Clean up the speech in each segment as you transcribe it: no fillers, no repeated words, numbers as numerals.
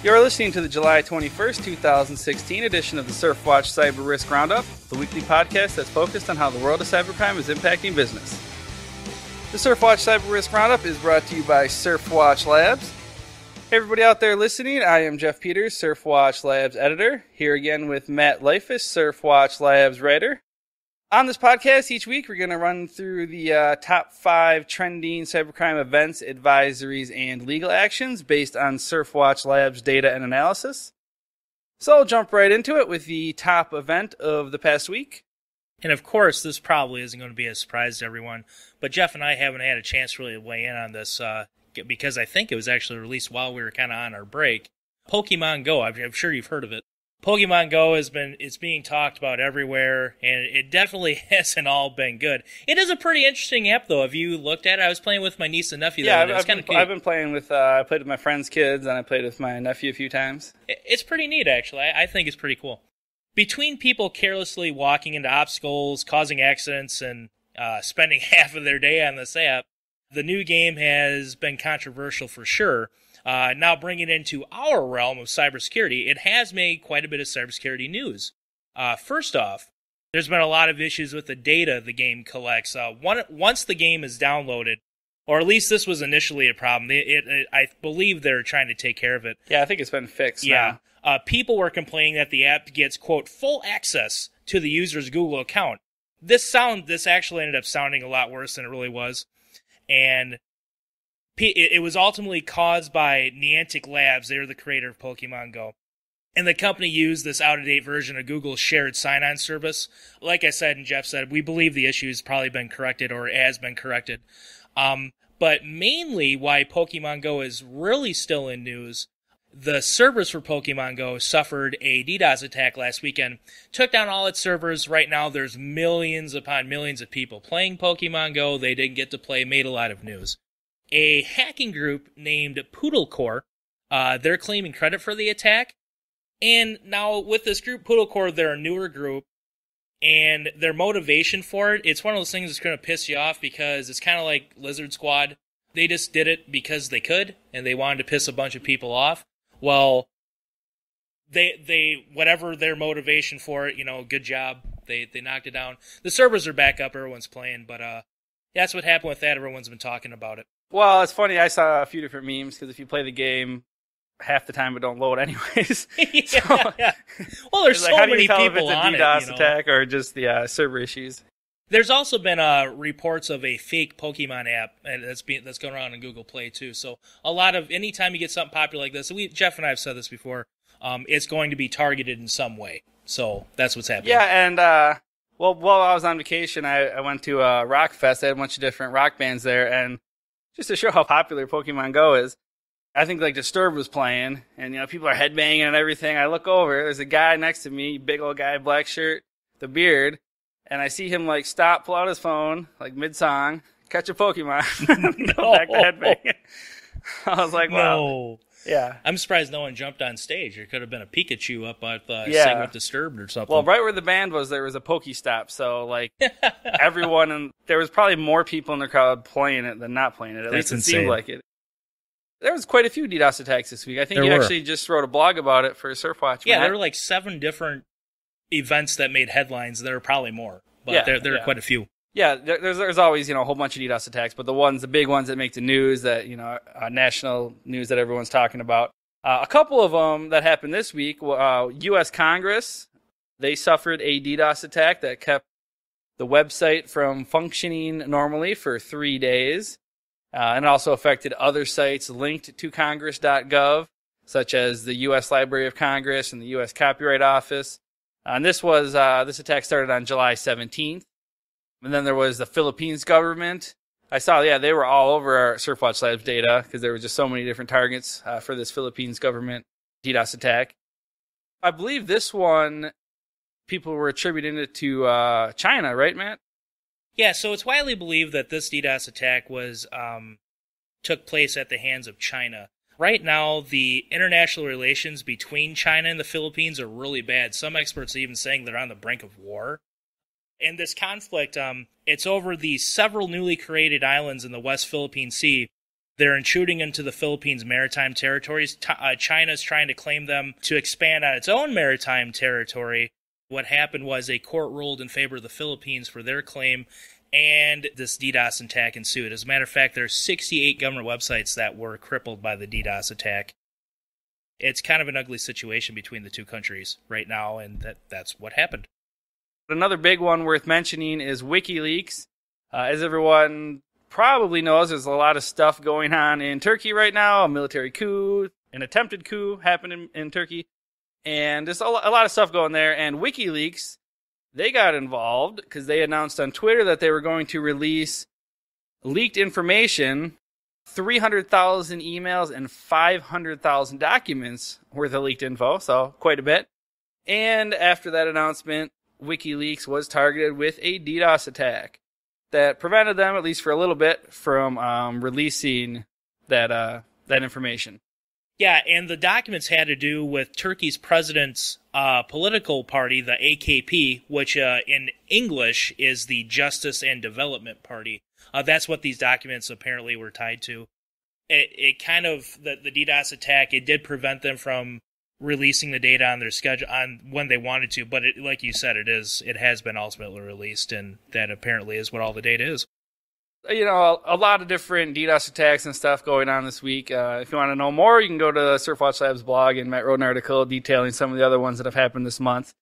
You're listening to the July 21st, 2016 edition of the SurfWatch Cyber Risk Roundup, the weekly podcast that's focused on how the world of cybercrime is impacting business. The SurfWatch Cyber Risk Roundup is brought to you by SurfWatch Labs. Hey everybody out there listening, I am Jeff Peters, SurfWatch Labs editor, here again with Matt Leifus, SurfWatch Labs writer. On this podcast each week, we're going to run through the top 5 trending cybercrime events, advisories, and legal actions based on SurfWatch Labs data and analysis. So I'll jump right into it with the top event of the past week. And of course, this probably isn't going to be a surprise to everyone, but Jeff and I haven't had a chance to really weigh in on this because I think it was actually released while we were kind of on our break. Pokemon Go, I'm sure you've heard of it. Pokemon Go it's being talked about everywhere, and it definitely hasn't all been good. It is a pretty interesting app, though. Have you looked at it? I was playing with my niece and nephew. Yeah, I've been playing with, I played with my friends' kids, and I played with my nephew a few times. It's pretty neat, actually. I think it's pretty cool. Between people carelessly walking into obstacles, causing accidents, and spending half of their day on this app, the new game has been controversial for sure. Now bringing it into our realm of cybersecurity, it has made quite a bit of cybersecurity news. First off, there's been a lot of issues with the data the game collects. Once the game is downloaded, or at least this was initially a problem, I believe they're trying to take care of it. Yeah, I think it's been fixed now. People were complaining that the app gets, quote, full access to the user's Google account. This actually ended up sounding a lot worse than it really was. And it was ultimately caused by Niantic Labs. They're the creator of Pokemon Go. And the company used this out-of-date version of Google's shared sign-on service. Like I said and Jeff said, we believe the issue has probably been corrected or has been corrected. But mainly why Pokemon Go is really still in news, the servers for Pokemon Go suffered a DDoS attack last weekend. Took down all its servers. Right now there's millions upon millions of people playing Pokemon Go. They didn't get to play, made a lot of news. A hacking group named Poodlecore, they're claiming credit for the attack. And now with this group, Poodlecore, they're a newer group. And their motivation for it, it's one of those things that's going to piss you off because it's kind of like Lizard Squad. They just did it because they could, and they wanted to piss a bunch of people off. Well, they whatever their motivation for it, good job. They knocked it down. The servers are back up, everyone's playing, but that's what happened with that. Everyone's been talking about it. Well, it's funny. I saw a few different memes because if you play the game, half the time it don't load anyways. Yeah. Well, there's so many people on it. DDoS attack or just the server issues. There's also been reports of a fake Pokemon app that's going around in Google Play too. So a lot of anytime you get something popular like this, Jeff and I have said this before, it's going to be targeted in some way. So that's what's happening. Yeah, and while I was on vacation, I went to Rock Fest. They had a bunch of different rock bands there, and just to show how popular Pokemon Go is, I think like Disturbed was playing, and people are headbanging and everything. I look over, there's a guy next to me, big old guy, black shirt, the beard, and I see him stop, pull out his phone, mid-song, catch a Pokemon, go back to headbanging. I was like, wow. No. Yeah. I'm surprised no one jumped on stage. There could have been a Pikachu up at Sing with Disturbed or something. Well, right where the band was, there was a Pokestop, so everyone, and there was probably more people in the crowd playing it than not playing it. At least it seemed like it. There was quite a few DDoS attacks this week. I think you actually just wrote a blog about it for SurfWatch. Yeah, there were 7 different events that made headlines. There are probably more, but there are quite a few. Yeah, there's always a whole bunch of DDoS attacks, but the big ones that make the news, that national news that everyone's talking about. A couple of them that happened this week. U.S. Congress, they suffered a DDoS attack that kept the website from functioning normally for 3 days, and it also affected other sites linked to Congress.gov, such as the U.S. Library of Congress and the U.S. Copyright Office. And this attack started on July 17th. And then there was the Philippines government. I saw, they were all over our SurfWatch Labs data because there were just so many different targets for this Philippines government DDoS attack. I believe this one, people were attributing it to China, right, Matt? Yeah, so it's widely believed that this DDoS attack took place at the hands of China. Right now, the international relations between China and the Philippines are really bad. Some experts are even saying they're on the brink of war. And this conflict, it's over the several newly created islands in the West Philippine Sea. They're intruding into the Philippines' maritime territories. China's trying to claim them to expand on its own maritime territory. What happened was a court ruled in favor of the Philippines for their claim, and this DDoS attack ensued. As a matter of fact, there are 68 government websites that were crippled by the DDoS attack. It's kind of an ugly situation between the two countries right now, and that's what happened. Another big one worth mentioning is WikiLeaks. As everyone probably knows, there's a lot of stuff going on in Turkey right now, a military coup, an attempted coup happened in Turkey, and there's a lot of stuff going there, and WikiLeaks, they got involved because they announced on Twitter that they were going to release leaked information, 300,000 emails and 500,000 documents worth of leaked info, so quite a bit. And after that announcement, WikiLeaks was targeted with a DDoS attack that prevented them, at least for a little bit, from releasing that information. Yeah, and the documents had to do with Turkey's president's political party, the AKP, which in English is the Justice and Development Party. That's what these documents apparently were tied to. It kind of, the DDoS attack, it did prevent them from releasing the data on their schedule on when they wanted to, but like you said, it has been ultimately released, and that apparently is what all the data is. You know, a lot of different DDoS attacks and stuff going on this week. If you want to know more, you can go to the SurfWatch Labs blog, and Matt wrote an article detailing some of the other ones that have happened this month.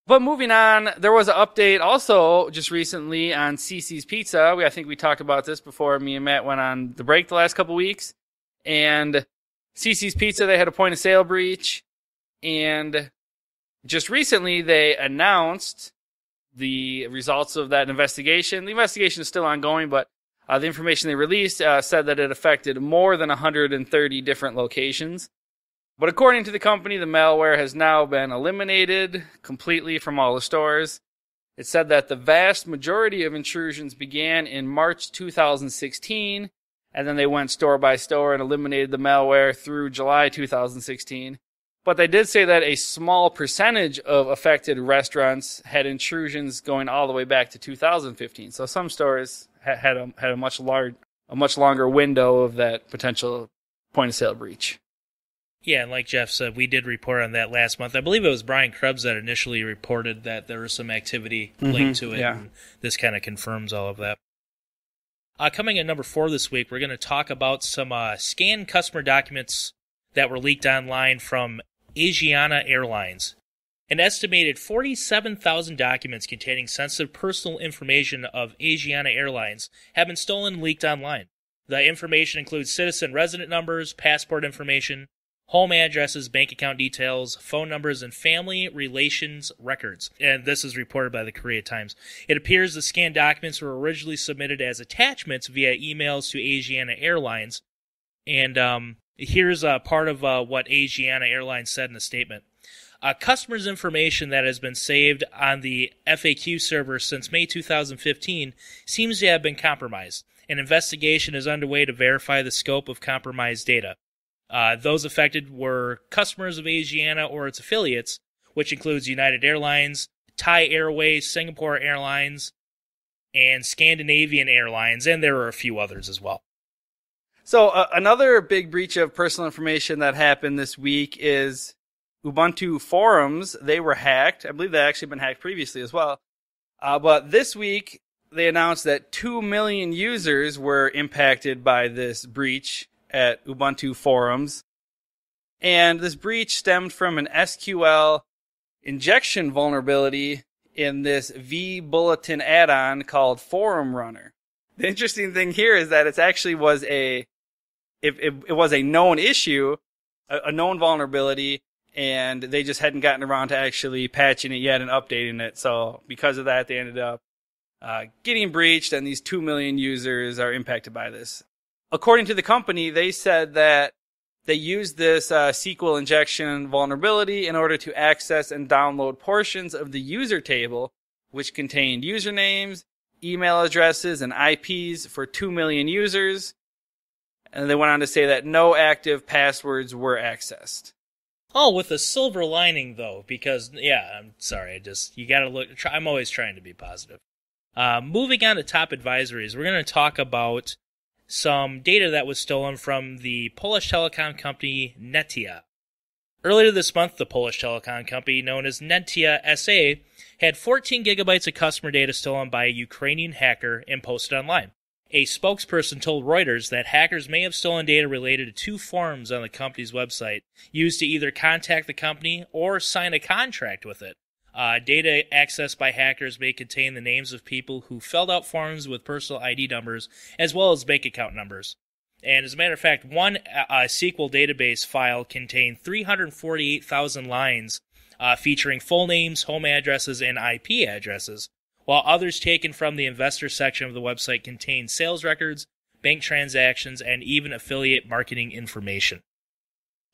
But moving on, there was an update also just recently on Cici's Pizza. I think we talked about this before me and Matt went on the break the last couple weeks. And Cici's Pizza, they had a point of sale breach. And just recently, they announced the results of that investigation. The investigation is still ongoing, but the information they released said that it affected more than 130 different locations. But according to the company, the malware has now been eliminated completely from all the stores. It said that the vast majority of intrusions began in March 2016, and then they went store by store and eliminated the malware through July 2016. But they did say that a small percentage of affected restaurants had intrusions going all the way back to 2015. So some stores had a much longer window of that potential point of sale breach. Yeah, and like Jeff said, we did report on that last month. I believe it was Brian Krebs that initially reported that there was some activity linked to it, yeah. And this kind of confirms all of that. Coming at number 4 this week, we're going to talk about some scanned customer documents that were leaked online from Asiana Airlines. An estimated 47,000 documents containing sensitive personal information of Asiana Airlines have been stolen and leaked online. The information includes citizen resident numbers, passport information, home addresses, bank account details, phone numbers, and family relations records. And this is reported by the Korea Times. It appears the scanned documents were originally submitted as attachments via emails to Asiana Airlines. And here's part of what Asiana Airlines said in the statement. Customers' information that has been saved on the FAQ server since May 2015 seems to have been compromised. An investigation is underway to verify the scope of compromised data. Those affected were customers of Asiana or its affiliates, which includes United Airlines, Thai Airways, Singapore Airlines, and Scandinavian Airlines, and there were a few others as well. So another big breach of personal information that happened this week is Ubuntu Forums. They were hacked. I believe they actually been hacked previously as well. But this week, they announced that 2 million users were impacted by this breach at Ubuntu Forums. And this breach stemmed from an SQL injection vulnerability in this vBulletin add-on called Forum Runner. The interesting thing here is that it actually was it was a known issue, a known vulnerability, and they just hadn't gotten around to actually patching it yet and updating it. So because of that, they ended up getting breached, and these 2 million users are impacted by this. According to the company, they said that they used this SQL injection vulnerability in order to access and download portions of the user table, which contained usernames, email addresses, and IPs for 2 million users. And they went on to say that no active passwords were accessed. Oh, with a silver lining, though, because, I'm sorry, you gotta look, I'm always trying to be positive. Moving on to top advisories, we're going to talk about some data that was stolen from the Polish telecom company Netia. Earlier this month, the Polish telecom company known as Netia SA had 14 gigabytes of customer data stolen by a Ukrainian hacker and posted online. A spokesperson told Reuters that hackers may have stolen data related to 2 forms on the company's website, used to either contact the company or sign a contract with it. Data accessed by hackers may contain the names of people who filled out forms with personal ID numbers, as well as bank account numbers. And as a matter of fact, one SQL database file contained 348,000 lines featuring full names, home addresses, and IP addresses, while others taken from the investor section of the website contain sales records, bank transactions, and even affiliate marketing information.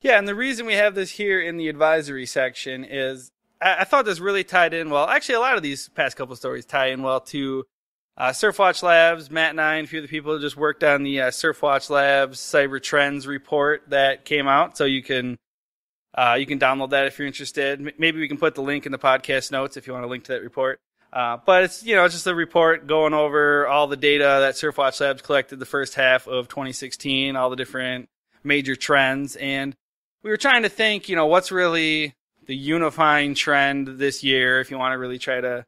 Yeah, and the reason we have this here in the advisory section is I thought this really tied in well. Actually, a lot of these past couple stories tie in well to SurfWatch Labs. Matt and I and a few of the people just worked on the SurfWatch Labs Cyber Trends report that came out, so you can download that if you're interested. Maybe we can put the link in the podcast notes if you want to link to that report. But it's just a report going over all the data that SurfWatch Labs collected the first half of 2016, all the different major trends, and we were trying to think, what's really the unifying trend this year, if you want to really try to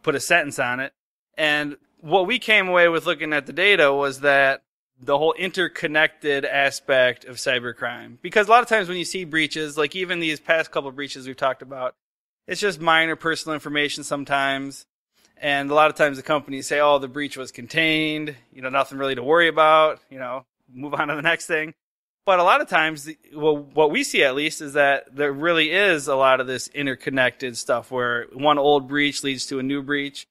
put a sentence on it. And what we came away with looking at the data was that the whole interconnected aspect of cybercrime. Because a lot of times when you see breaches, like even these past couple of breaches we've talked about, it's just minor personal information sometimes. And a lot of times the companies say, oh, the breach was contained, nothing really to worry about, move on to the next thing. But a lot of times, what we see at least is that there really is a lot of this interconnected stuff where one old breach leads to a new breach.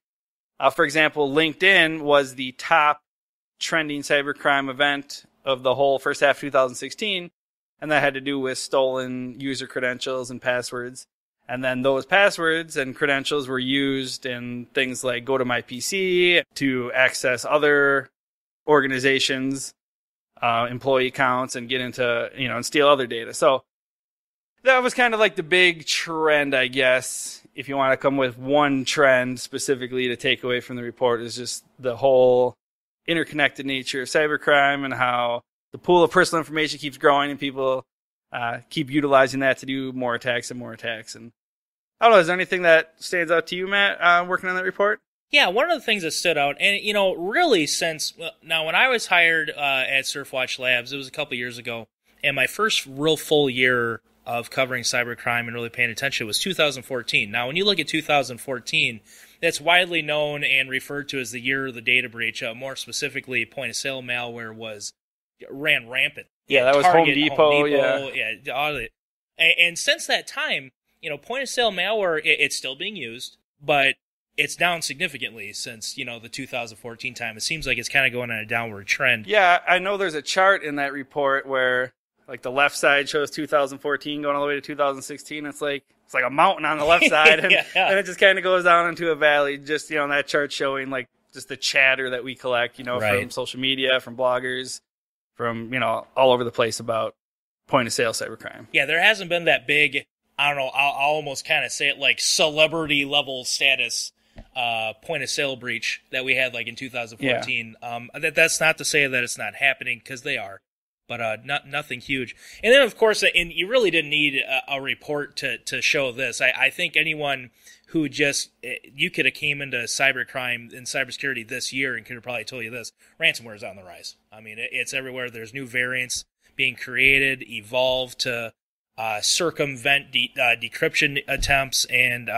For example, LinkedIn was the top trending cybercrime event of the whole first half of 2016, and that had to do with stolen user credentials and passwords. And then those passwords and credentials were used in things like GoToMyPC to access other organizations' employee accounts and get into, and steal other data. So that was kind of like the big trend, I guess. If you want to come with one trend specifically to take away from the report, is just the whole interconnected nature of cybercrime and how the pool of personal information keeps growing and people keep utilizing that to do more attacks and more attacks. And I don't know, is there anything that stands out to you, Matt, working on that report? Yeah, one of the things that stood out, and really now when I was hired at SurfWatch Labs, it was a couple years ago, and my first real full year of covering cybercrime and really paying attention was 2014. Now, when you look at 2014, that's widely known and referred to as the year of the data breach. More specifically, point-of-sale malware ran rampant. Yeah, that was Target, Home Depot. Yeah, all of it. And since that time, point-of-sale malware, it's still being used, but it's down significantly since, the 2014 time. It seems like it's kind of going on a downward trend. Yeah, I know there's a chart in that report where, like, the left side shows 2014 going all the way to 2016. It's like a mountain on the left side, and, and it just kind of goes down into a valley. Just, that chart showing, like, just the chatter that we collect, right, from social media, from bloggers, from, all over the place about point-of-sale cybercrime. Yeah, there hasn't been that big, I don't know, I'll almost kind of say it like celebrity-level status point-of-sale breach that we had, like, in 2014. Yeah. That's not to say that it's not happening, because they are. But nothing huge. And then, of course, and you really didn't need a report to show this. I think anyone who you could have came into cybercrime and cybersecurity this year and could have probably told you this. Ransomware is on the rise. I mean, it's everywhere. There's new variants being created, evolved to circumvent decryption attempts, and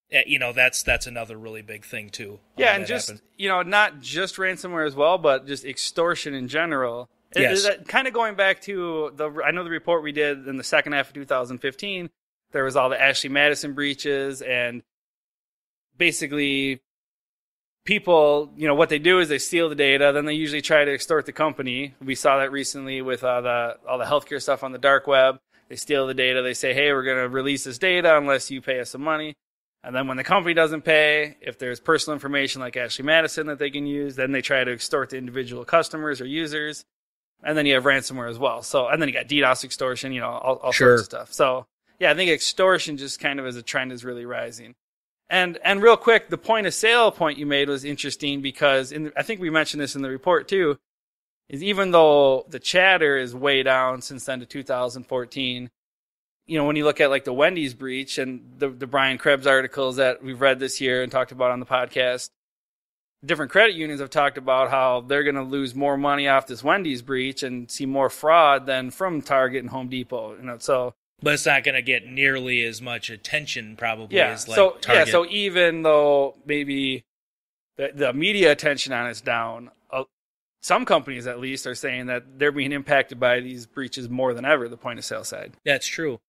that's another really big thing too. Yeah, and just not just ransomware as well, but just extortion in general. Yes. Kind of going back to I know the report we did in the second half of 2015, there was all the Ashley Madison breaches, and basically people, what they do is they steal the data, then they usually try to extort the company. We saw that recently with all the healthcare stuff on the dark web. They steal the data. They say, hey, we're going to release this data unless you pay us some money. And then when the company doesn't pay, if there's personal information like Ashley Madison that they can use, then they try to extort the individual customers or users. And then you have ransomware as well. So, and then you got DDoS extortion, all Sure. sorts of stuff. So, yeah, I think extortion just kind of as a trend is really rising. And real quick, the point of sale point you made was interesting because I think we mentioned this in the report too, is even though the chatter is way down since then to 2014, when you look at like the Wendy's breach and the Brian Krebs articles that we've read this year and talked about on the podcast, different credit unions have talked about how they're going to lose more money off this Wendy's breach and see more fraud than from Target and Home Depot. But it's not going to get nearly as much attention probably as like Target. Target. Yeah, so even though maybe the media attention on it's down, some companies at least are saying that they're being impacted by these breaches more than ever, the point of sale side. That's true.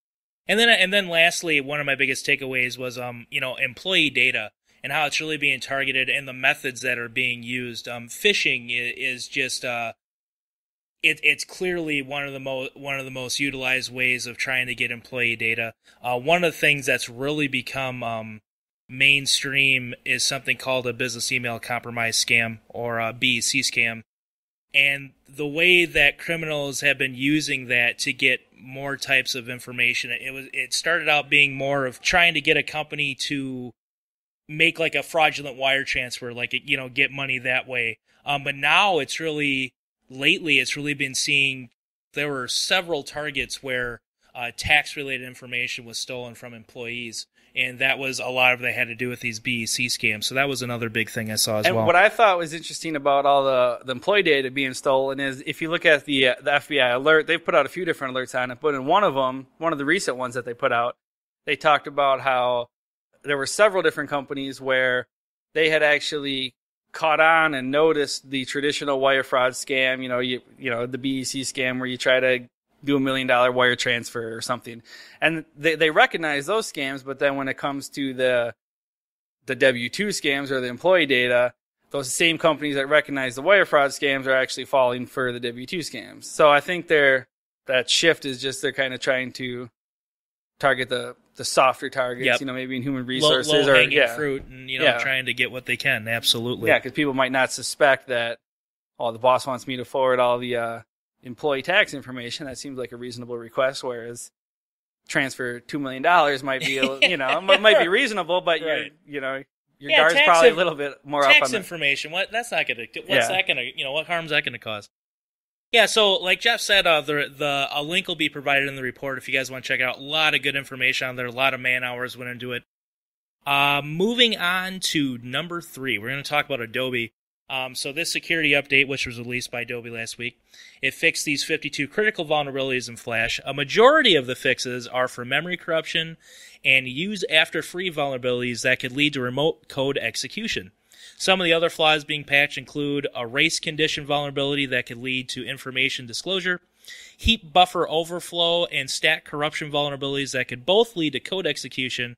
And then lastly, one of my biggest takeaways was employee data and how it's really being targeted and the methods that are being used. Phishing is just it's clearly one of the most utilized ways of trying to get employee data. One of the things that's really become mainstream is something called a business email compromise scam, or a BEC scam. And the way that criminals have been using that to get more types of information, it started out being more of trying to get a company to make like a fraudulent wire transfer, like, get money that way. But now lately it's really been seeing, there were several targets where tax-related information was stolen from employees. And that was a lot of it had to do with these BEC scams. So that was another big thing I saw as well. And what I thought was interesting about all the employee data being stolen is if you look at the FBI alert, they've put out a few different alerts on it. But in one of them, one of the recent ones that they put out, they talked about how there were several different companies where they had actually caught on and noticed the traditional wire fraud scam, the BEC scam where you try to do $1 million wire transfer or something. And they recognize those scams, but then when it comes to the W-2 scams or the employee data, those same companies that recognize the wire fraud scams are actually falling for the W-2 scams. So I think that shift is just they're kind of trying to target the softer targets, maybe in human resources low hanging fruit, and trying to get what they can. Absolutely. Yeah, because people might not suspect that, the boss wants me to forward all the employee tax information. That seems like a reasonable request, whereas transfer $2 million might be might be reasonable, but right. your guard's probably a little bit more up on tax information. That's not going to. What's that going to? What harm is that going to cause? Yeah, so like Jeff said, a link will be provided in the report if you guys want to check it out. A lot of good information on there. A lot of man hours went into it. Moving on to number 3, we're going to talk about Adobe. So this security update, which was released by Adobe last week, it fixed these 52 critical vulnerabilities in Flash. A majority of the fixes are for memory corruption and use after free vulnerabilities that could lead to remote code execution. Some of the other flaws being patched include a race condition vulnerability that could lead to information disclosure, heap buffer overflow, and stack corruption vulnerabilities that could both lead to code execution,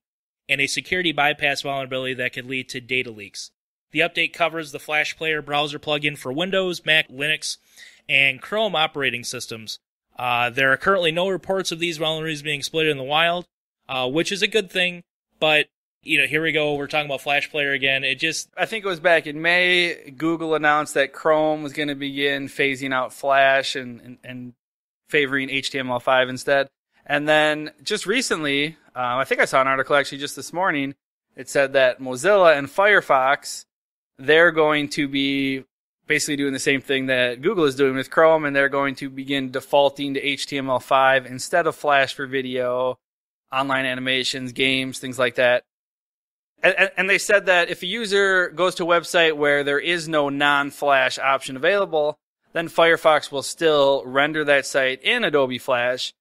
and a security bypass vulnerability that could lead to data leaks. The update covers the Flash Player browser plugin for Windows, Mac, Linux, and Chrome operating systems. There are currently no reports of these vulnerabilities being exploited in the wild, which is a good thing, but here we go. We're talking about Flash Player again. I think it was back in May, Google announced that Chrome was going to begin phasing out Flash and favoring HTML5 instead. And then just recently, I think I saw an article actually just this morning, it said that Mozilla and Firefox, they're going to be basically doing the same thing that Google is doing with Chrome, and they're going to begin defaulting to HTML5 instead of Flash for video, online animations, games, things like that. And they said that if a user goes to a website where there is no non-Flash option available, then Firefox will still render that site in Adobe Flash.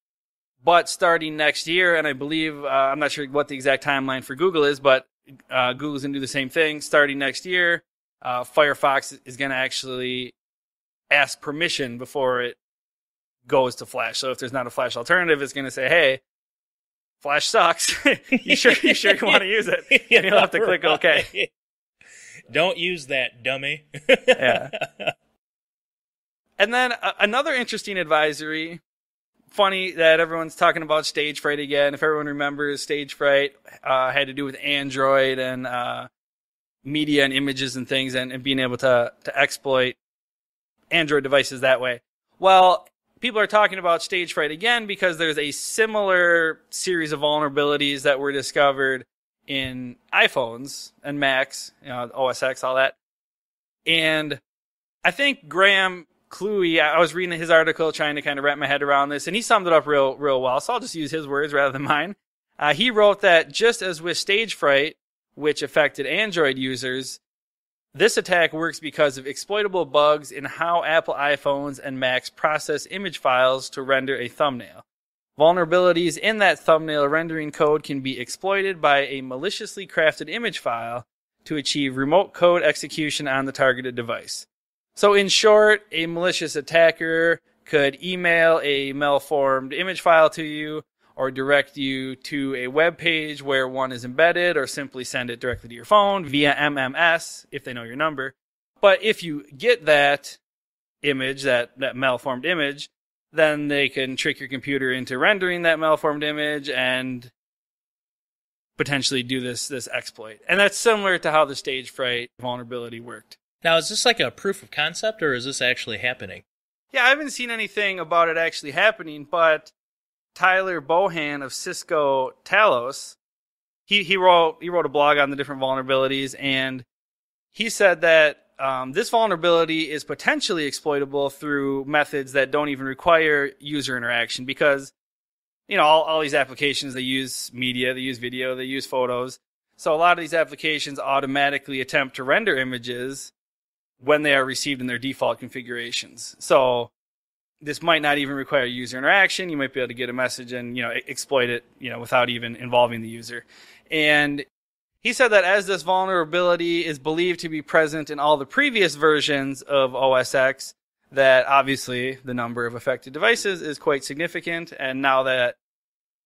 But starting next year, and I believe, I'm not sure what the exact timeline for Google is, but Google's going to do the same thing. Starting next year, Firefox is going to actually ask permission before it goes to Flash. So if there's not a Flash alternative, it's going to say, hey, Flash sucks. you sure you want to use it? And you'll have to click OK. Don't use that, dummy. Yeah. And then another interesting advisory. Funny that everyone's talking about Stagefright again. If everyone remembers, Stagefright had to do with Android and media and images and things and being able to exploit Android devices that way. Well, people are talking about Stagefright again because there's a similar series of vulnerabilities that were discovered in iPhones and Macs, OS X, all that. And I think Graham Cluey, I was reading his article trying to kind of wrap my head around this, and he summed it up real well, so I'll just use his words rather than mine. He wrote that just as with Stagefright, which affected Android users, this attack works because of exploitable bugs in how Apple iPhones and Macs process image files to render a thumbnail. Vulnerabilities in that thumbnail rendering code can be exploited by a maliciously crafted image file to achieve remote code execution on the targeted device. So in short, a malicious attacker could email a malformed image file to you or direct you to a web page where one is embedded, or simply send it directly to your phone via MMS if they know your number. But if you get that image, that malformed image, then they can trick your computer into rendering that malformed image and potentially do this exploit. And that's similar to how the Stagefright vulnerability worked. Now, is this like a proof of concept, or is this actually happening? Yeah, I haven't seen anything about it actually happening, but Tyler Bohan of Cisco Talos, he wrote a blog on the different vulnerabilities, and he said that this vulnerability is potentially exploitable through methods that don't even require user interaction, because all these applications, they use media, they use video, they use photos. So a lot of these applications automatically attempt to render images when they are received in their default configurations. So this might not even require user interaction. You might be able to get a message and, exploit it, without even involving the user. And he said that as this vulnerability is believed to be present in all the previous versions of OS X, that obviously the number of affected devices is quite significant. And now that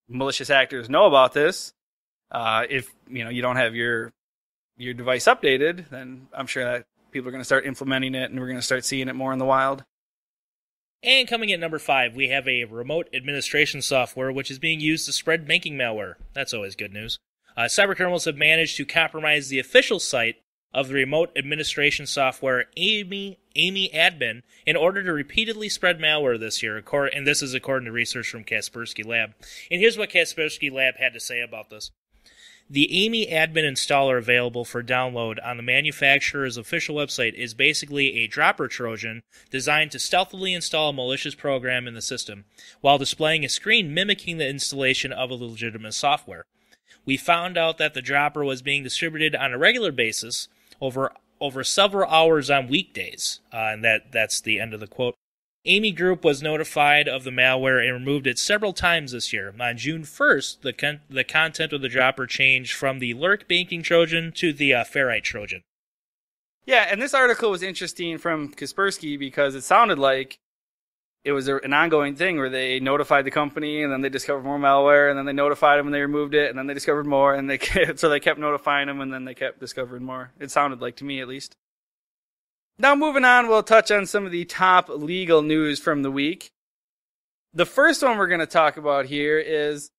malicious actors know about this, if, you don't have your device updated, then I'm sure that people are going to start implementing it, and we're going to start seeing it more in the wild. And coming at number 5, we have a remote administration software which is being used to spread banking malware. That's always good news. Cybercriminals have managed to compromise the official site of the remote administration software AMI Admin in order to repeatedly spread malware this year, and this is according to research from Kaspersky Lab. And here's what Kaspersky Lab had to say about this. The AMI Admin installer available for download on the manufacturer's official website is basically a dropper Trojan designed to stealthily install a malicious program in the system, while displaying a screen mimicking the installation of a legitimate software. We found out that the dropper was being distributed on a regular basis over several hours on weekdays, and that's the end of the quote. AMI Group was notified of the malware and removed it several times this year. On June 1st, the content of the dropper changed from the Lurk Banking Trojan to the Ferrite Trojan. Yeah, and this article was interesting from Kaspersky because it sounded like it was an ongoing thing where they notified the company, and then they discovered more malware, and then they notified them and they removed it, and then they discovered more, and they kept notifying them, and then they kept discovering more. It sounded like, to me at least. Now moving on, we'll touch on some of the top legal news from the week. The first one we're going to talk about here is,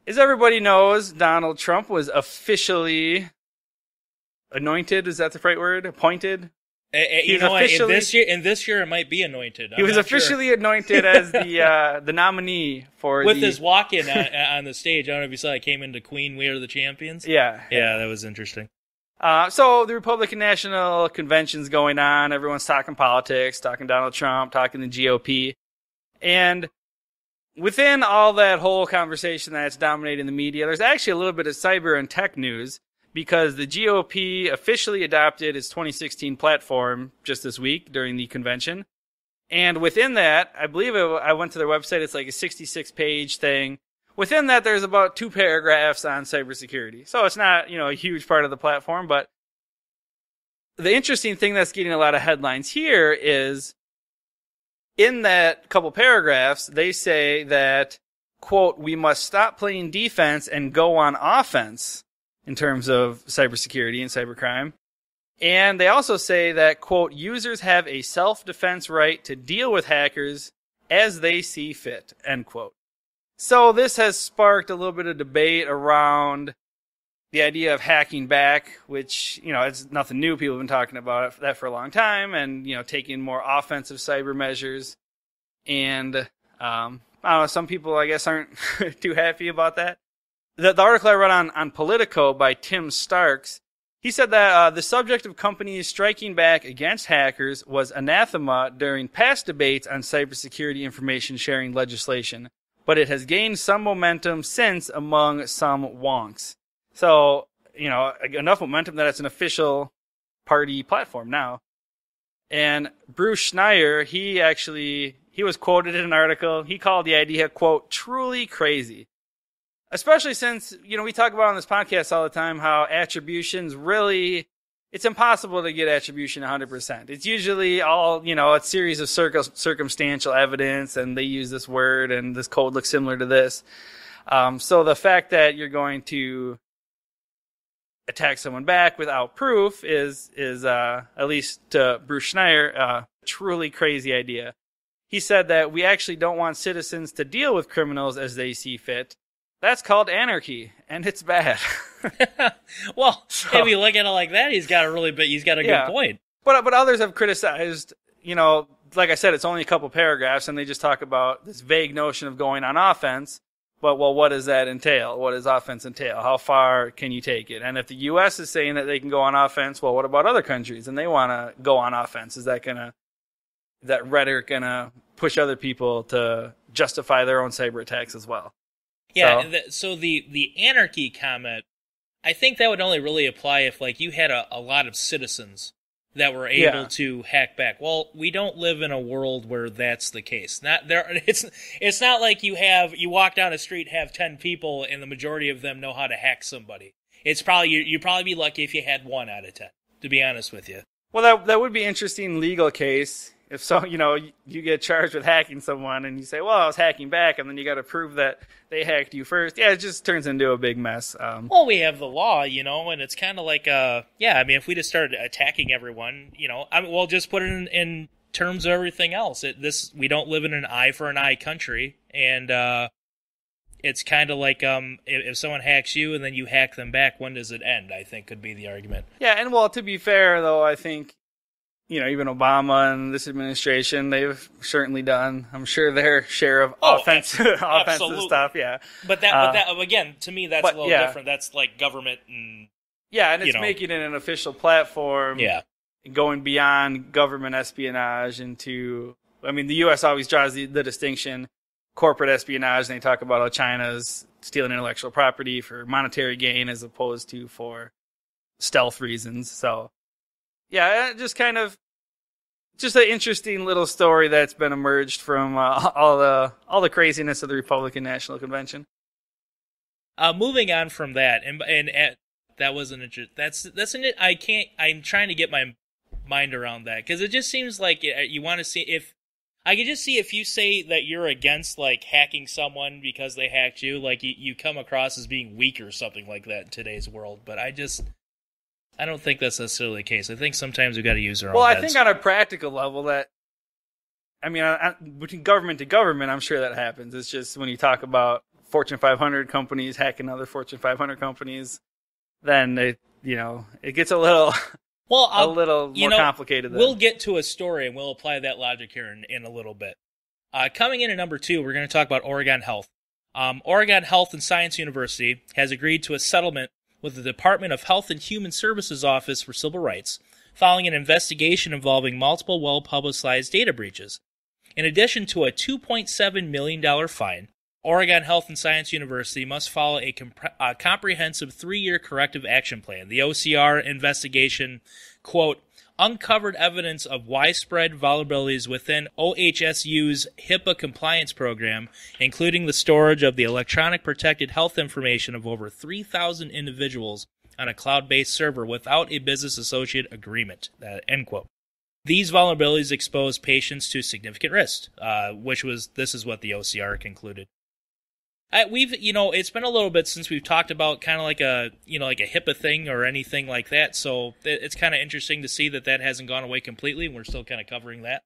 as everybody knows, Donald Trump was officially anointed. Is that the right word? Appointed? In this year it might be anointed. He was officially anointed as the nominee for with his walk-in on the stage. I don't know if you saw it came into Queen We Are the Champions. Yeah, that was interesting. So the Republican National Convention's going on. Everyone's talking politics, talking Donald Trump, talking the GOP. And within all that whole conversation that's dominating the media, there's actually a little bit of cyber and tech news, because the GOP officially adopted its 2016 platform just this week during the convention. And within that, I believe I went to their website, it's like a 66-page thing. Within that, there's about 2 paragraphs on cybersecurity. So it's not, a huge part of the platform, but the interesting thing that's getting a lot of headlines here is in that couple paragraphs, they say that, quote, we must stop playing defense and go on offense in terms of cybersecurity and cybercrime. And they also say that, quote, users have a self-defense right to deal with hackers as they see fit, end quote. So this has sparked a little bit of debate around the idea of hacking back, which, it's nothing new. People have been talking about that for a long time, and, taking more offensive cyber measures. And I don't know, some people, I guess, aren't too happy about that. The article I read on Politico by Tim Starks, he said that the subject of companies striking back against hackers was anathema during past debates on cybersecurity information sharing legislation, but it has gained some momentum since among some wonks. So, enough momentum that it's an official party platform now. And Bruce Schneier, he was quoted in an article. He called the idea, quote, truly crazy. Especially since, we talk about on this podcast all the time how attribution's really, it's impossible to get attribution 100%. It's usually all, a series of circumstantial evidence, and they use this word, and this code looks similar to this. So the fact that you're going to attack someone back without proof is at least to Bruce Schneier, a truly crazy idea. He said that we actually don't want citizens to deal with criminals as they see fit. That's called anarchy, and it's bad. Well, if you look at it like that, he's got a good point. But others have criticized, like I said, it's only a couple paragraphs, and they just talk about this vague notion of going on offense. But, well, what does that entail? What does offense entail? How far can you take it? And if the U.S. is saying that they can go on offense, well, what about other countries? And they want to go on offense. Is that rhetoric gonna push other people to justify their own cyber attacks as well? Yeah, so the anarchy comment, I think that would only really apply if, you had a lot of citizens that were able to hack back. Well, we don't live in a world where that's the case. It's not like you walk down a street, have 10 people, and the majority of them know how to hack somebody. It's probably, you'd probably be lucky if you had 1 out of 10, to be honest with you. Well, that would be an interesting legal case. If so, you get charged with hacking someone and you say, well, I was hacking back, and then you got to prove that they hacked you first. Yeah, it just turns into a big mess. Well, we have the law, and it's kind of like, if we just started attacking everyone, we'll just put it in terms of everything else. We don't live in an eye for an eye country, and it's kind of like if someone hacks you and then you hack them back, when does it end, I think could be the argument. Yeah, and well, to be fair, though, I think, even Obama and this administration, they've certainly done, I'm sure, their share of offensive stuff. Yeah, but that again, to me, that's a little different. That's like government and and it's making it an official platform. Yeah, going beyond government espionage into. I mean, the U.S. always draws the distinction, corporate espionage, and they talk about how China's stealing intellectual property for monetary gain as opposed to for stealth reasons. So. Yeah, just an interesting little story that's been emerged from all the craziness of the Republican National Convention. Moving on from that, and that was an I'm trying to get my mind around that because it just seems like you want to see if I could just see if you say that you're against hacking someone because they hacked you, you come across as being weak or something like that in today's world. But I don't think that's necessarily the case. I think sometimes we've got to use our own heads. Well, I think on a practical level between government to government, I'm sure that happens. It's just when you talk about Fortune 500 companies hacking other Fortune 500 companies, then it gets a little more complicated. We'll get to a story and we'll apply that logic here in a little bit. Coming in at number 2, we're going to talk about Oregon Health. Oregon Health and Science University has agreed to a settlement with the Department of Health and Human Services Office for Civil Rights, following an investigation involving multiple well-publicized data breaches. In addition to a $2.7 million fine, Oregon Health and Science University must follow a comprehensive 3-year corrective action plan. The OCR investigation, quote, uncovered evidence of widespread vulnerabilities within OHSU's HIPAA compliance program, including the storage of the electronic protected health information of over 3,000 individuals on a cloud-based server without a business associate agreement, end quote. These vulnerabilities expose patients to significant risk, this is what the OCR concluded. It's been a little bit since we've talked about kind of like a HIPAA thing or anything like that. So it's kind of interesting to see that hasn't gone away completely, and we're still kind of covering that,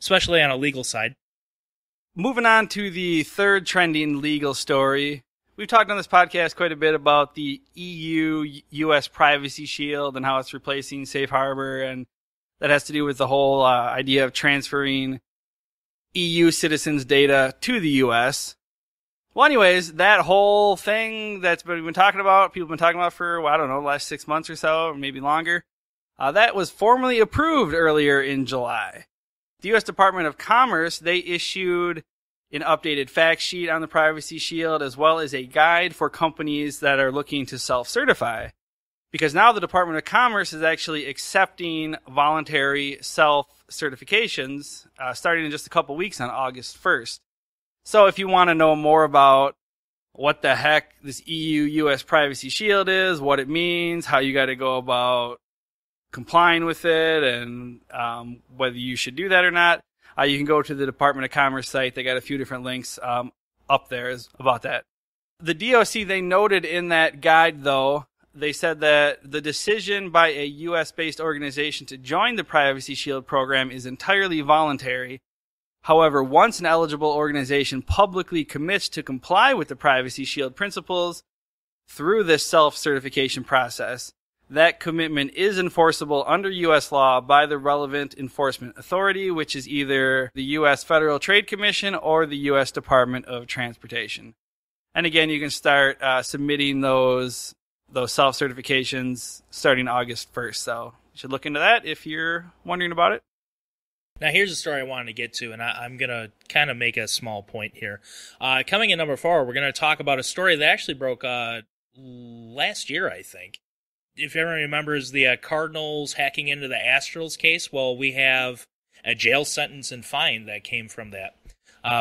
especially on a legal side. Moving on to the third trending legal story. We've talked on this podcast quite a bit about the EU-U.S. privacy shield and how it's replacing Safe Harbor, and that has to do with the whole idea of transferring EU citizens' data to the U.S. Well, anyways, that whole thing that's been people have been talking about for, well, I don't know, the last 6 months or so, or maybe longer, that was formally approved earlier in July. The U.S. Department of Commerce, they issued an updated fact sheet on the Privacy Shield, as well as a guide for companies that are looking to self-certify. Because now the Department of Commerce is actually accepting voluntary self-certifications starting in just a couple weeks on August 1st. So if you want to know more about what the heck this EU-U.S. Privacy Shield is, what it means, how you got to go about complying with it, and whether you should do that or not, you can go to the Department of Commerce site. They got a few different links up there about that. The DOC, they noted in that guide, though, they said that the decision by a U.S.-based organization to join the Privacy Shield program is entirely voluntary. However, once an eligible organization publicly commits to comply with the Privacy Shield principles through this self-certification process, that commitment is enforceable under U.S. law by the relevant enforcement authority, which is either the U.S. Federal Trade Commission or the U.S. Department of Transportation. And again, you can start submitting those self-certifications starting August 1st. So you should look into that if you're wondering about it. Now, here's a story I wanted to get to, and I'm going to kind of make a small point here. Coming in number 4, we're going to talk about a story that actually broke last year, I think. If everyone remembers the Cardinals hacking into the Astros case, well, we have a jail sentence and fine that came from that.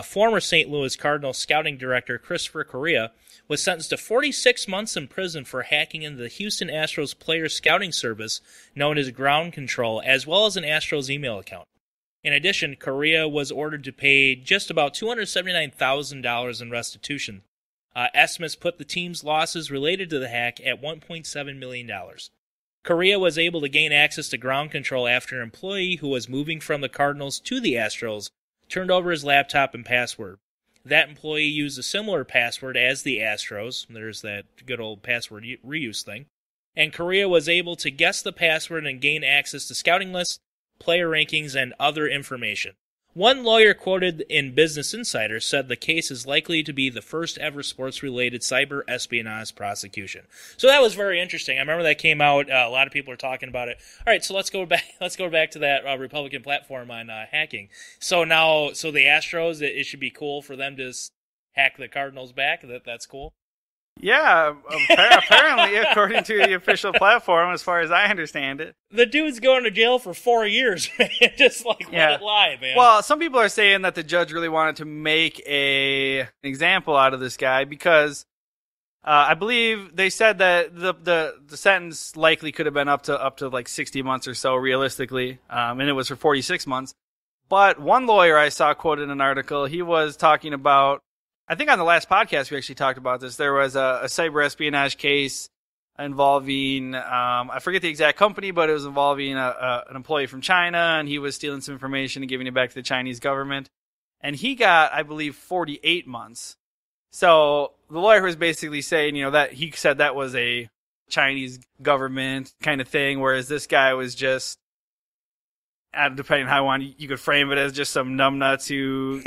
Former St. Louis Cardinals scouting director Christopher Correa was sentenced to 46 months in prison for hacking into the Houston Astros player scouting service known as Ground Control, as well as an Astros email account. In addition, Correa was ordered to pay just about $279,000 in restitution. Estimates put the team's losses related to the hack at $1.7 million. Correa was able to gain access to Ground Control after an employee who was moving from the Cardinals to the Astros turned over his laptop and password. That employee used a similar password as the Astros. There's that good old password reuse thing. And Correa was able to guess the password and gain access to scouting lists, player rankings, and other information. One lawyer quoted in Business Insider said the case is likely to be the first ever sports-related cyber espionage prosecution. So that was very interesting. I remember that came out. A lot of people are talking about it. All right, so let's go back to that Republican platform on hacking. So the Astros, it should be cool for them to hack the Cardinals back. That's cool. Yeah, apparently, according to the official platform, as far as I understand it. The dude's going to jail for 4 years, man. Just let it lie, man. Well, some people are saying that the judge really wanted to make an example out of this guy because I believe they said that the sentence likely could have been up to like 60 months or so, realistically, and it was for 46 months. But one lawyer I saw quoted in an article, he was talking about, I think on the last podcast we actually talked about this. There was a cyber espionage case involving, I forget the exact company, but it was involving an employee from China, and he was stealing some information and giving it back to the Chinese government. And he got, I believe, 48 months. So the lawyer was basically saying, that he said that was a Chinese government kind of thing, whereas this guy was just, depending on how you could frame it, as just some numbnuts who,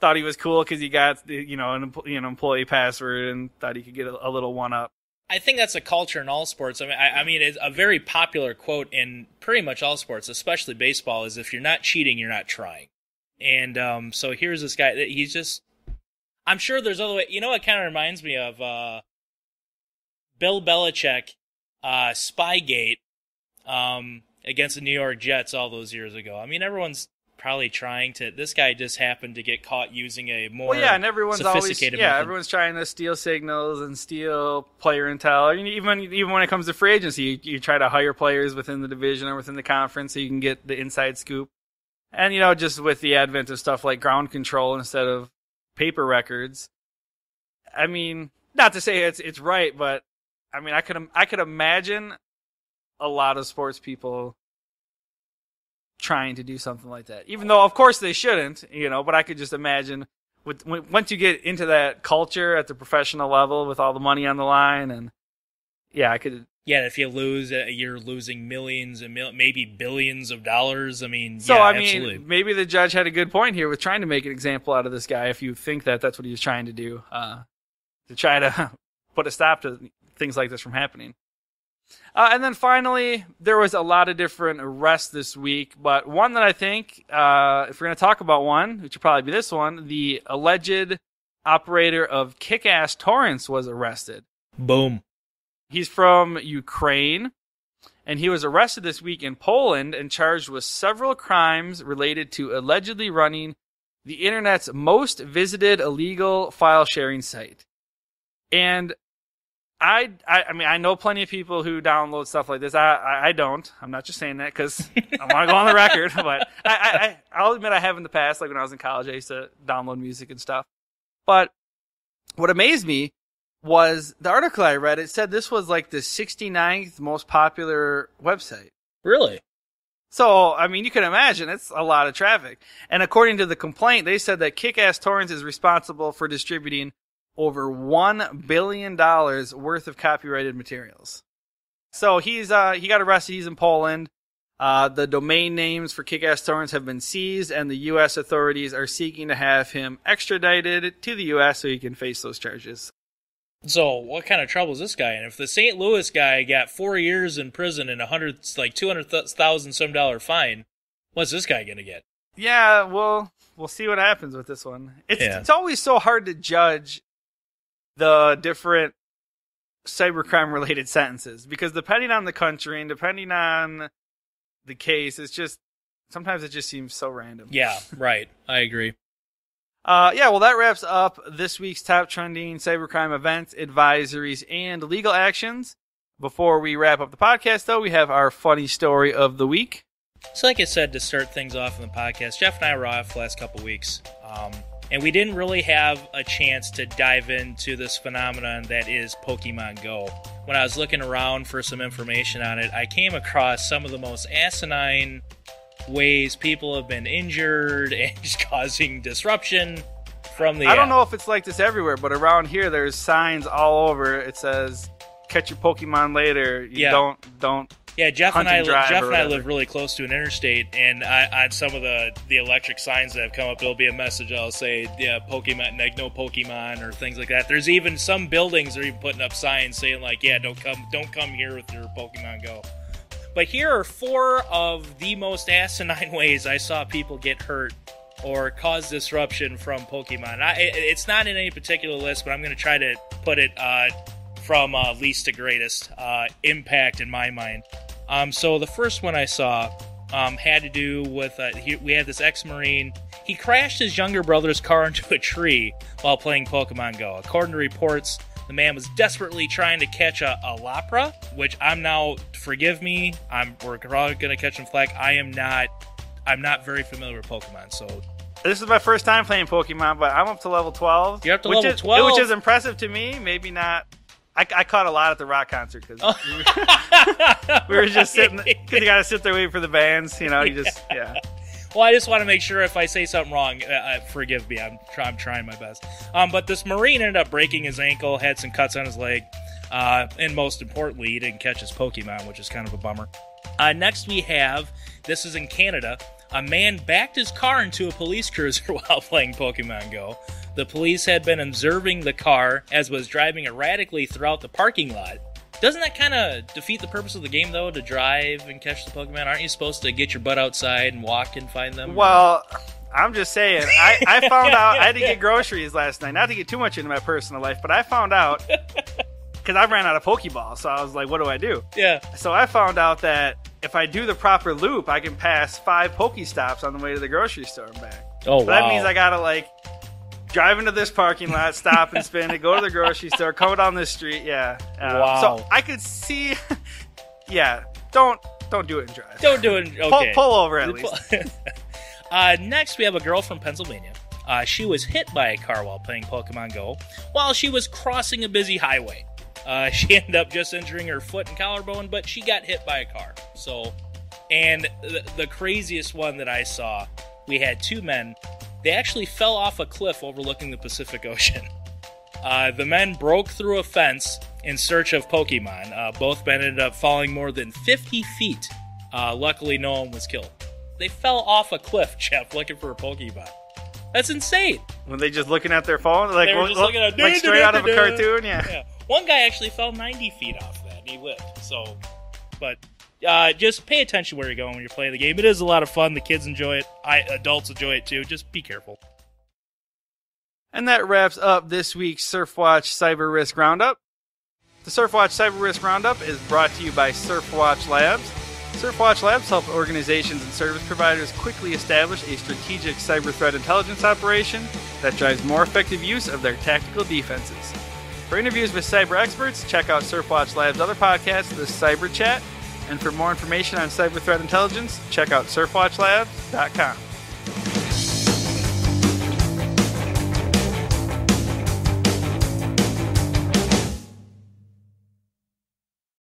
thought he was cool because he got, an employee password and thought he could get a little one-up. I think that's a culture in all sports. I mean, it's a very popular quote in pretty much all sports, especially baseball, is if you're not cheating, you're not trying. And so here's this guy. He's just, I'm sure there's other ways. It kind of reminds me of Bill Belichick, Spygate against the New York Jets all those years ago. I mean, everyone's probably trying to. This guy just happened to get caught using a more and everyone's sophisticated always method. Everyone's trying to steal signals and steal player intel. Even when it comes to free agency, you try to hire players within the division or within the conference so you can get the inside scoop. And just with the advent of stuff like Ground Control instead of paper records, I mean, not to say it's right, but I mean, I could imagine a lot of sports people trying to do something like that, even though of course they shouldn't, but I could just imagine once you get into that culture at the professional level with all the money on the line, and I could Yeah, if you lose, you're losing millions and maybe billions of dollars. I mean, so yeah, I mean, absolutely. Maybe the judge had a good point here with trying to make an example out of this guy. If you think that that's what he was trying to do, to try to put a stop to things like this from happening. And then finally, there was a lot of different arrests this week, but one that I think, if we're going to talk about one, which would probably be this one, the alleged operator of Kickass Torrents was arrested. Boom. He's from Ukraine, and he was arrested this week in Poland and charged with several crimes related to allegedly running the internet's most visited illegal file sharing site. And I mean, I know plenty of people who download stuff like this. I don't. I'm not just saying that because I want to go on the record. But I'll admit I have in the past. Like when I was in college, I used to download music and stuff. But what amazed me was the article I read. It said this was like the 69th most popular website. Really? So, I mean, you can imagine it's a lot of traffic. And according to the complaint, they said that Kickass Torrents is responsible for distributing over $1 billion worth of copyrighted materials. So he got arrested. He's in Poland. The domain names for Kickass Torrents have been seized, and the U.S. authorities are seeking to have him extradited to the U.S. so he can face those charges. So what kind of trouble is this guy in? If the St. Louis guy got 4 years in prison and $200,000 some fine, what's this guy gonna get? Yeah, well, we'll see what happens with this one. It's always so hard to judge the different cybercrime-related sentences because depending on the country and depending on the case, sometimes it just seems so random. Yeah, right. I agree. Well, that wraps up this week's top trending cybercrime events, advisories, and legal actions. Before we wrap up the podcast, though, we have our funny story of the week. So like I said, to start things off in the podcast, Jeff and I were off the last couple weeks. And we didn't really have a chance to dive into this phenomenon that is Pokemon Go. When I was looking around for some information on it, I came across some of the most asinine ways people have been injured and just causing disruption from the I don't know if it's like this everywhere, but around here there's signs all over. It says, catch your Pokemon later. Don't. Yeah, Jeff and I live really close to an interstate, and on some of the electric signs that have come up, there'll be a message that'll say, yeah, Pokemon, like no Pokemon, or things like that. There's even some buildings that are even putting up signs saying like, yeah, don't come here with your Pokemon Go. But here are 4 of the most asinine ways I saw people get hurt or cause disruption from Pokemon. It's not in any particular list, but I'm going to try to put it from least to greatest impact in my mind. So the first one I saw had to do with, we had this ex-Marine. He crashed his younger brother's car into a tree while playing Pokemon Go. According to reports, the man was desperately trying to catch a Lapra, which I'm now, forgive me, we're probably going to catch some flack. I'm not very familiar with Pokemon, so... This is my first time playing Pokemon, but I'm up to level 12. You're up to level 12? Which is impressive to me, maybe not... I caught a lot at the rock concert because we were just sitting, because you got to sit there waiting for the bands, yeah. Well, I just want to make sure if I say something wrong, forgive me. I'm trying my best. But this Marine ended up breaking his ankle, had some cuts on his leg, and most importantly, he didn't catch his Pokemon, which is kind of a bummer. Next we have, this is in Canada, a man backed his car into a police cruiser while playing Pokemon Go. The police had been observing the car as was driving erratically throughout the parking lot. Doesn't that kind of defeat the purpose of the game, though, to drive and catch the Pokemon? Aren't you supposed to get your butt outside and walk and find them? Well, I'm just saying. I found out I had to get groceries last night. Not to get too much into my personal life, but I found out, because I ran out of Pokeballs, so I was like, what do I do? Yeah. So I found out that if I do the proper loop, I can pass 5 Pokestops on the way to the grocery store and back. Oh, so that means I got to, drive into this parking lot, stop and spin it, go to the grocery store, come down this street, yeah. Wow. So I could see, yeah, don't do it and drive. Don't do it, okay. Pull over at least. Next, we have a girl from Pennsylvania. She was hit by a car while playing Pokemon Go while she was crossing a busy highway. She ended up just injuring her foot and collarbone, but she got hit by a car. So, and the craziest one that I saw, we had 2 men. They actually fell off a cliff overlooking the Pacific Ocean. The men broke through a fence in search of Pokemon. Both men ended up falling more than 50 feet. Luckily, no one was killed. They fell off a cliff, Jeff, looking for a Pokemon. That's insane. Were they just looking at their phone? Like, they were just looking at like straight out of a cartoon? Yeah. One guy actually fell 90 feet off that, and he lived. So, but just pay attention where you're going when you're playing the game. It is a lot of fun. The kids enjoy it. Adults enjoy it, too. Just be careful. And that wraps up this week's SurfWatch Cyber Risk Roundup. The SurfWatch Cyber Risk Roundup is brought to you by SurfWatch Labs. SurfWatch Labs help organizations and service providers quickly establish a strategic cyber threat intelligence operation that drives more effective use of their tactical defenses. For interviews with cyber experts, check out SurfWatch Labs' other podcast, The Cyber Chat. And for more information on cyber threat intelligence, check out surfwatchlabs.com.